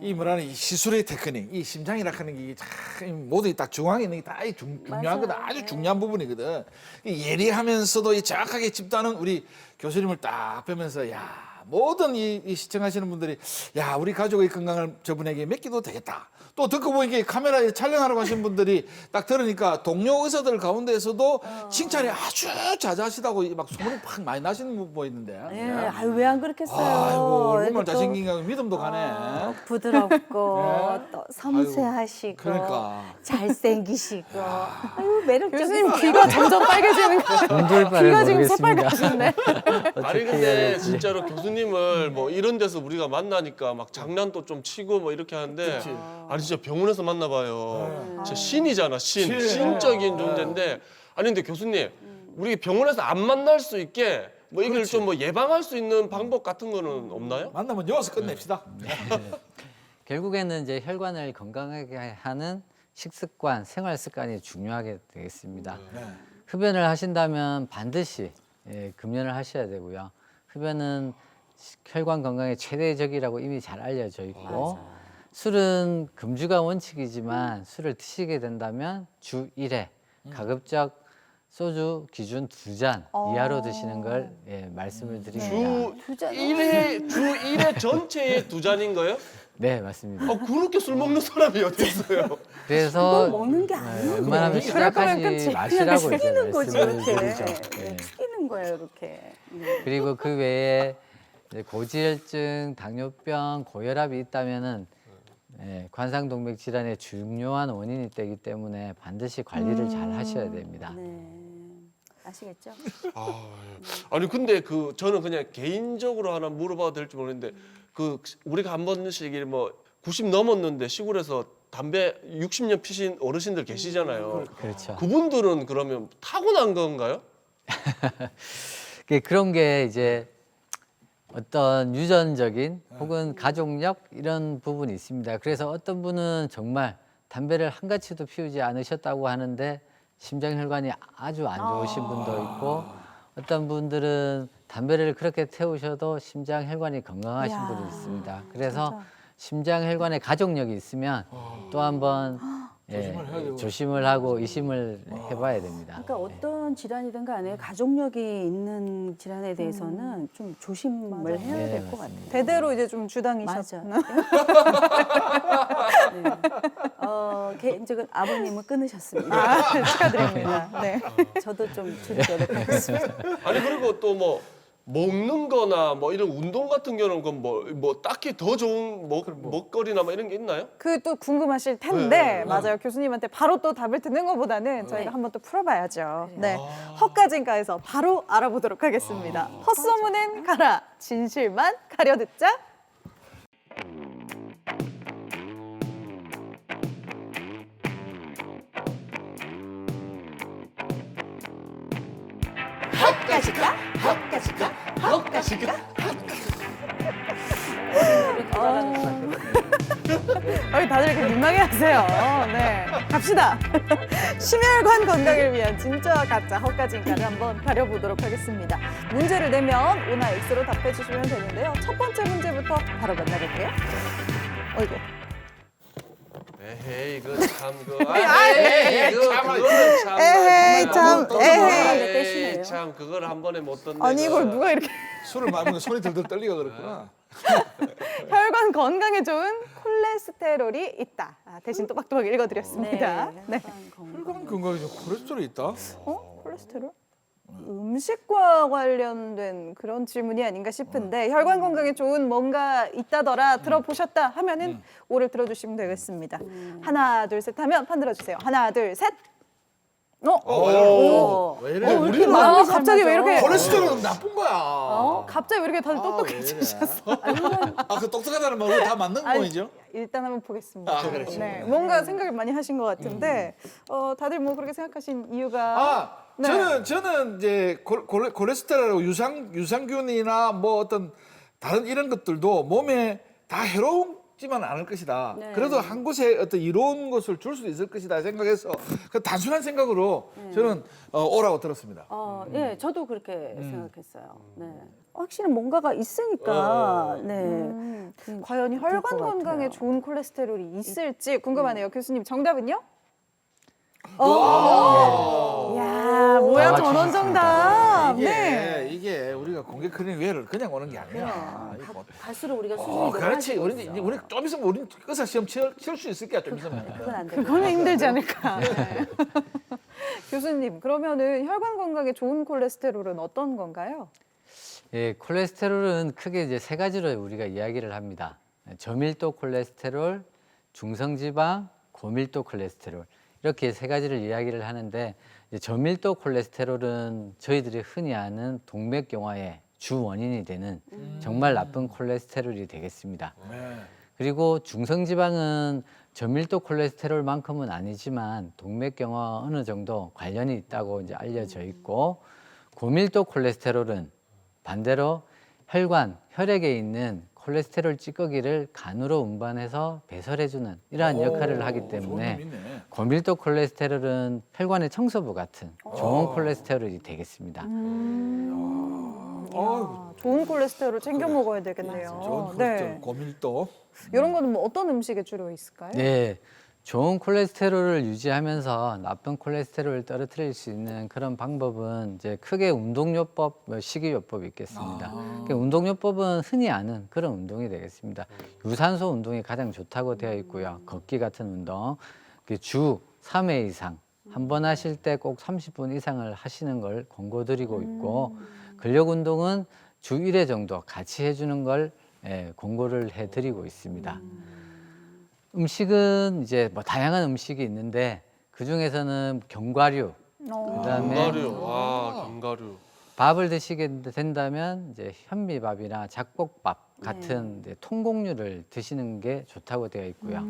이 뭐라는 이 시술의 테크닉, 이 심장이라 하는 게 참 모든 딱 중앙에 있는 게 다 중요하거든. 아주 중요한 부분이거든. 이 예리하면서도 이 정확하게 집도하는 우리 교수님을 딱 뵈면서 야 모든 이 시청하시는 분들이 야 우리 가족의 건강을 저분에게 맡기도 되겠다. 또 듣고 보니까 카메라에 촬영하러 가신 분들이 딱 들으니까 동료 의사들 가운데에서도 칭찬이 아주 자자하시다고 막 소문이 팍 많이 나시는 분 보이는데. 예, 아유 왜 안 그렇겠어요. 아이고 얼마나 이렇게 또, 잘생긴 거 믿음도 가네. 부드럽고 또 섬세하시고 그러니까. 잘생기시고 아유 매력적인 교수님 귀가 점점 빨개지는 거예요. 귀가 지금 새빨개지네. 아니 근데 진짜로 교수님을 뭐 이런 데서 우리가 만나니까 막 장난도 좀 치고 뭐 이렇게 하는데 아니 진짜 병원에서 만나봐요. 진짜 신이잖아 신. 신적인 존재인데 아니 근데 교수님 우리 병원에서 안 만날 수 있게 뭐 이걸 좀 뭐 예방할 수 있는 방법 같은 거는 없나요? 만나면 여기서 끝냅시다. 결국에는 이제 혈관을 건강하게 하는 식습관, 생활 습관이 중요하게 되겠습니다. 흡연을 하신다면 반드시 금연을 하셔야 되고요. 흡연은 혈관 건강에 최대적이라고 이미 잘 알려져 있고 술은 금주가 원칙이지만 술을 드시게 된다면 주 1회 가급적 소주 기준 2잔 이하로 드시는 걸 말씀을 드립니다. 주 1회 전체에 2잔인 거예요? 네, 맞습니다. 그렇게 술 먹는 사람이 어디 있어요? 그래서 먹는 게 아니에요. 웬만하면 시작하지 마시라고 이제 죽이는 거지 말씀을 이렇게. 드리죠. 네. 죽이는 거예요 이렇게. 그리고 그 외에 이제 고지혈증, 당뇨병, 고혈압이 있다면은 관상동맥 질환의 중요한 원인이 되기 때문에 반드시 관리를 잘 하셔야 됩니다. 네. 아시겠죠? 아니 근데 그 저는 그냥 개인적으로 하나 물어봐도 될지 모르겠는데 그 우리가 한 번씩 뭐 90 넘었는데 시골에서 담배 60년 피신 어르신들 계시잖아요. 그렇죠. 그분들은 그러면 타고난 건가요? 그런 게 이제 어떤 유전적인 혹은 가족력 이런 부분이 있습니다. 그래서 어떤 분은 정말 담배를 한 가치도 피우지 않으셨다고 하는데 심장혈관이 아주 안 좋으신 분도 있고 어떤 분들은 담배를 그렇게 태우셔도 심장혈관이 건강하신 분도 있습니다. 그래서 심장혈관에 가족력이 있으면 또 한번 조심을 하고 의심을 해봐야 됩니다. 그러니까 어떤 질환이든 간에 가족력이 있는 질환에 대해서는 좀 조심을 해야 될 것 같아요. 대대로 이제 좀 주당이셨나? 개인적인 아버님은 끊으셨습니다. 축하드립니다. 네. 저도 좀 줄이도록 하겠습니다. 아니 그리고 또 뭐 먹는 거나 뭐 이런 운동 같은 경우는 뭐 딱히 더 좋은 먹거리나 뭐 이런 게 있나요? 그 또 궁금하실 텐데 맞아요. 교수님한테 바로 또 답을 듣는 것보다는 저희가 한번 또 풀어봐야죠. 네, 헛가진가에서 바로 알아보도록 하겠습니다. 헛소문은 가라, 진실만 가려듣자. 헛가지가 헛가지가 헛가지가 다들 이렇게 민망해하세요. 네, 갑시다. 심혈관 건강을 위한 진짜와 가짜, 헛가지 인가를 한번 가려보도록 하겠습니다. 문제를 내면 O나 X로 답해주시면 되는데요. 첫 번째 문제부터 바로 만나볼게요. 어이구. 에헤이 이거 참 에헤이 그거는 참 에헤이, 참, 에헤이 참 그걸 한 번에 못 듣네. 아니 이걸 누가 이렇게 술을 마시면 손이 들들 떨리가 그랬구나. 혈관 건강에 좋은 콜레스테롤이 있다. 대신 또박또박 읽어드렸습니다. 네. 혈관 건강에 콜레스테롤이 있다? 콜레스테롤? 음식과 관련된 그런 질문이 아닌가 싶은데 혈관 건강에 좋은 뭔가 있다더라 들어보셨다 하면은 O를 들어주시면 되겠습니다. 하나 둘 셋 하면 판 들어주세요. 하나 둘 셋. 왜 이래? 우리 갑자기 왜 이렇게 콜레스테롤은 나쁜 거야. 갑자기 왜 이렇게 다들 똑똑해지셨어? 그 똑똑하다는 말은 다 맞는 거이죠? 일단 한번 보겠습니다. 그렇지. 네, 뭔가 생각을 많이 하신 것 같은데 다들 뭐 그렇게 생각하신 이유가 네. 저는 이제 콜레스테롤하고 유산균이나 뭐 어떤 다른 이런 것들도 몸에 다 해롭지만 않을 것이다. 그래도 한 곳에 어떤 이로운 것을 줄 수도 있을 것이다 생각해서 그 단순한 생각으로 저는 오라고 들었습니다. 예, 저도 그렇게 생각했어요. 네. 확실히 뭔가가 있으니까. 네. 과연 혈관 건강에 좋은 콜레스테롤이 있을지 궁금하네요. 교수님 정답은요? 야, 뭐야 전원 정답. 이게 우리가 공개 클리닉 외를 그냥 오는 게 아니야. 갈수록 우리가 수준이 그렇지. 높아지고 우리 좀 있으면 우리 의사 시험 칠 수 있을 거야. 좀 있으면. 그건 안 돼. 그거는 힘들지 않을까. 네. 교수님 그러면은 혈관 건강에 좋은 콜레스테롤은 어떤 건가요? 예, 콜레스테롤은 크게 이제 세 가지로 우리가 이야기를 합니다. 저밀도 콜레스테롤, 중성지방, 고밀도 콜레스테롤 이렇게 세 가지를 이야기를 하는데 이제 저밀도 콜레스테롤은 저희들이 흔히 아는 동맥경화의 주 원인이 되는 정말 나쁜 콜레스테롤이 되겠습니다. 그리고 중성지방은 저밀도 콜레스테롤만큼은 아니지만 동맥경화와 어느 정도 관련이 있다고 이제 알려져 있고 고밀도 콜레스테롤은 반대로 혈액에 있는 콜레스테롤 찌꺼기를 간으로 운반해서 배설해주는 이러한 역할을 하기 때문에 고밀도 콜레스테롤은 혈관의 청소부 같은 좋은 콜레스테롤이 되겠습니다. 좋은 콜레스테롤 챙겨 먹어야 되겠네요. 좋은 콜레스테롤, 고밀도. 이런 거는 뭐 어떤 음식에 주로 있을까요? 네, 좋은 콜레스테롤을 유지하면서 나쁜 콜레스테롤을 떨어뜨릴 수 있는 그런 방법은 이제 크게 운동요법, 식이요법이 있겠습니다. 운동요법은 흔히 아는 그런 운동이 되겠습니다. 유산소 운동이 가장 좋다고 되어 있고요. 걷기 같은 운동, 주 3회 이상 한 번 하실 때 꼭 30분 이상을 하시는 걸 권고드리고 있고 근력 운동은 주 1회 정도 같이 해주는 걸 권고를 해드리고 있습니다. 음식은 이제 뭐 다양한 음식이 있는데 그 중에서는 견과류, 그다음에 견과류. 밥을 드시게 된다면 이제 현미밥이나 잡곡밥 같은 이제 통곡류를 드시는 게 좋다고 되어 있고요.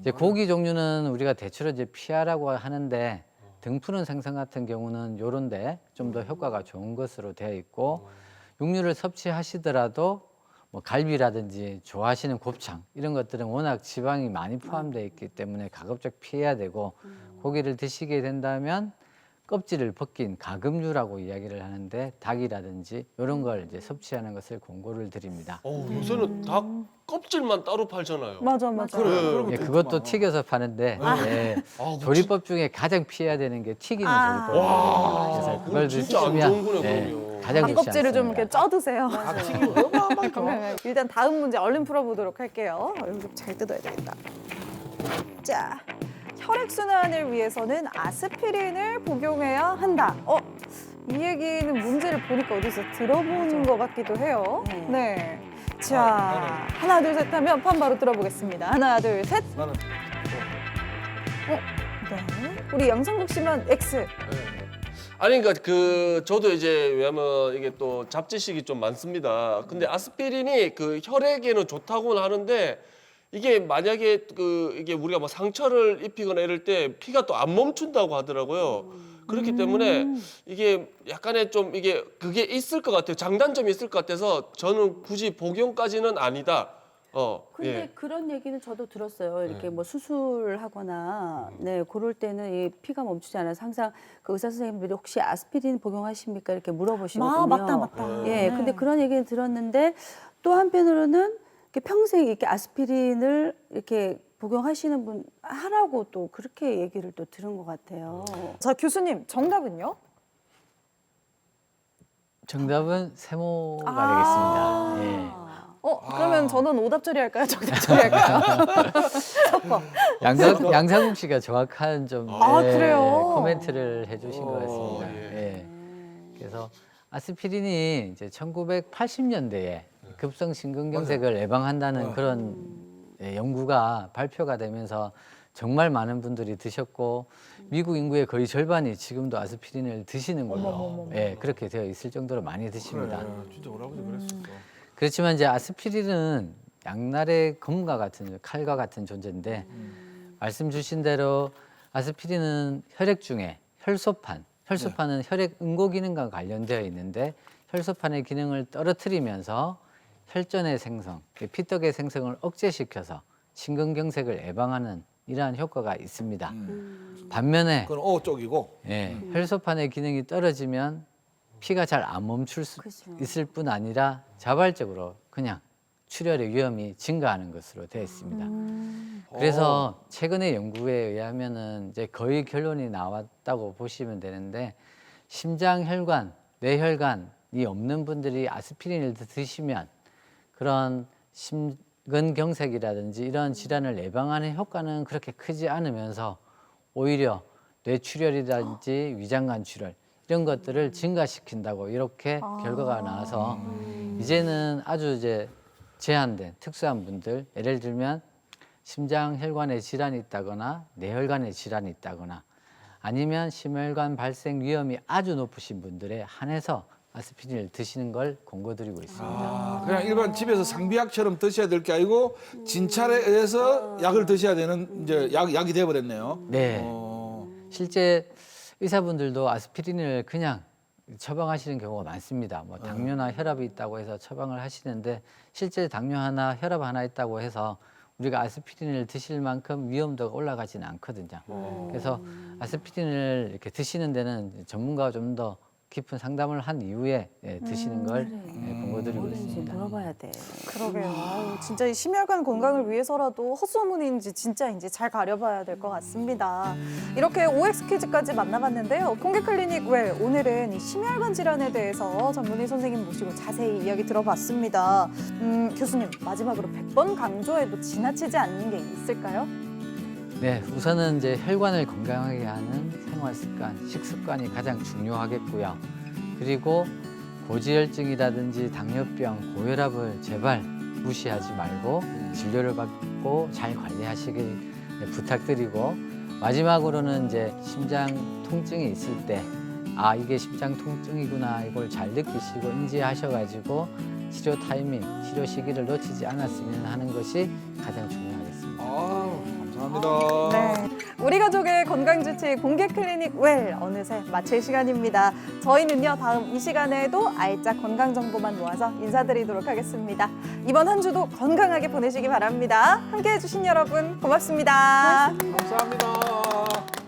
이제 고기 종류는 우리가 대체로 이제 피하라고 하는데 등푸른 생선 같은 경우는 요런데 좀 더 효과가 좋은 것으로 되어 있고 육류를 섭취하시더라도 뭐 갈비라든지 좋아하시는 곱창 이런 것들은 워낙 지방이 많이 포함되어 있기 때문에 가급적 피해야 되고 고기를 드시게 된다면 껍질을 벗긴 가금류라고 이야기를 하는데 닭이라든지 이런 걸 이제 섭취하는 것을 권고를 드립니다. 요새는 닭 껍질만 따로 팔잖아요. 맞아. 예, 그것도 튀겨서 파는데 조리법 중에 가장 피해야 되는 게 튀기는 조리법입니다. 그래서 그걸 진짜 안 좋은 거네, 그럼요. 가장 좋지 닭껍질을 좀 않습니다. 이렇게 쪄 드세요. 일단 다음 문제 얼른 풀어보도록 할게요. 이거 잘 뜯어야 되겠다. 자, 혈액순환을 위해서는 아스피린을 복용해야 한다. 이 얘기는 문제를 보니까 어디서 들어본 것 같기도 해요. 네. 자, 하나, 둘, 셋 하면 판 바로 들어보겠습니다. 하나, 둘, 셋. 나는 네. 우리 양상국 씨만 X. 아니 그러니까 저도 이제 왜냐면 이게 또 잡지식이 좀 많습니다. 근데 아스피린이 그 혈액에는 좋다고는 하는데 이게 만약에 이게 우리가 뭐 상처를 입히거나 이럴 때 피가 또 안 멈춘다고 하더라고요. 그렇기 때문에 이게 약간의 좀 이게 그게 있을 것 같아요. 장단점이 있을 것 같아서 저는 굳이 복용까지는 아니다. 근데 예. 그런 얘기는 저도 들었어요. 이렇게 뭐 수술하거나 네 그럴 때는 이 피가 멈추지 않아서 항상 그 의사 선생님들이 혹시 아스피린 복용하십니까 이렇게 물어보시거든요. 맞다. 예, 네. 근데 그런 얘기는 들었는데 또 한편으로는 이렇게 평생 이렇게 아스피린을 이렇게 복용하시는 분 하라고 또 그렇게 얘기를 또 들은 것 같아요. 자, 교수님, 정답은요? 정답은 세모가 아. 되겠습니다. 예. 그러면 저는 오답 처리할까요? 정답 처리할까요? 양상국 씨가 정확한 좀 그래요? 코멘트를 해주신 것 같습니다. 예. 그래서 아스피린이 이제 1980년대에 급성 심근경색을 예방한다는 그런 연구가 발표가 되면서 정말 많은 분들이 드셨고 미국 인구의 거의 절반이 지금도 아스피린을 드시는 걸로 그렇게 되어 있을 정도로 많이 드십니다. 진짜 우리 아버지 그랬었어. 그렇지만 이제 아스피린은 양날의 검과 같은 칼과 같은 존재인데 말씀 주신 대로 아스피린은 혈액 중에 혈소판은 혈액 응고 기능과 관련되어 있는데 혈소판의 기능을 떨어뜨리면서 혈전의 생성, 피떡의 생성을 억제시켜서 심근경색을 예방하는 이러한 효과가 있습니다. 반면에 그건 O 쪽이고. 혈소판의 기능이 떨어지면 피가 잘 안 멈출 수 있을 뿐 아니라 자발적으로 그냥 출혈의 위험이 증가하는 것으로 되어 있습니다. 그래서 최근의 연구에 의하면은 이제 거의 결론이 나왔다고 보시면 되는데 심장 혈관, 뇌혈관이 없는 분들이 아스피린을 드시면 그런 심근경색이라든지 이런 질환을 예방하는 효과는 그렇게 크지 않으면서 오히려 뇌출혈이라든지 위장관 출혈 이런 것들을 증가시킨다고 이렇게 결과가 나와서 이제는 아주 이제 제한된 특수한 분들 예를 들면 심장 혈관에 질환이 있다거나 뇌혈관에 질환이 있다거나 아니면 심혈관 발생 위험이 아주 높으신 분들에 한해서 아스피린을 드시는 걸 권고드리고 있습니다. 그냥 일반 집에서 상비약처럼 드셔야 될 게 아니고 진찰에 의해서 약을 드셔야 되는 이제 약이 되어버렸네요. 네. 실제 의사분들도 아스피린을 그냥 처방하시는 경우가 많습니다. 뭐 당뇨나 혈압이 있다고 해서 처방을 하시는데 실제 당뇨 하나, 혈압 하나 있다고 해서 우리가 아스피린을 드실 만큼 위험도가 올라가지는 않거든요. 그래서 아스피린을 이렇게 드시는 데는 전문가가 좀 더 깊은 상담을 한 이후에 드시는 걸 권고드리고 있습니다. 물어봐야 돼. 그러게요. 아유, 진짜 이 심혈관 건강을 위해서라도 헛소문인지 진짜인지 잘 가려봐야 될 것 같습니다. 이렇게 OX 퀴즈까지 만나봤는데요. 공개클리닉 웰 오늘은 이 심혈관 질환에 대해서 전문의 선생님 모시고 자세히 이야기 들어봤습니다. 교수님 마지막으로 100번 강조해도 지나치지 않는 게 있을까요? 네, 우선은 이제 혈관을 건강하게 하는 생활 습관, 식습관이 가장 중요하겠고요. 그리고 고지혈증이라든지 당뇨병, 고혈압을 제발 무시하지 말고 진료를 받고 잘 관리하시길 부탁드리고 마지막으로는 이제 심장 통증이 있을 때 이게 심장 통증이구나 이걸 잘 느끼시고 인지하셔가지고 치료 타이밍, 치료 시기를 놓치지 않았으면 하는 것이 가장 중요하겠습니다. 감사합니다. 네, 우리 가족의 건강주치 공개클리닉 웰 어느새 마칠 시간입니다. 저희는요 다음 이 시간에도 알짜 건강 정보만 모아서 인사드리도록 하겠습니다. 이번 한 주도 건강하게 보내시기 바랍니다. 함께해 주신 여러분 고맙습니다. 감사합니다.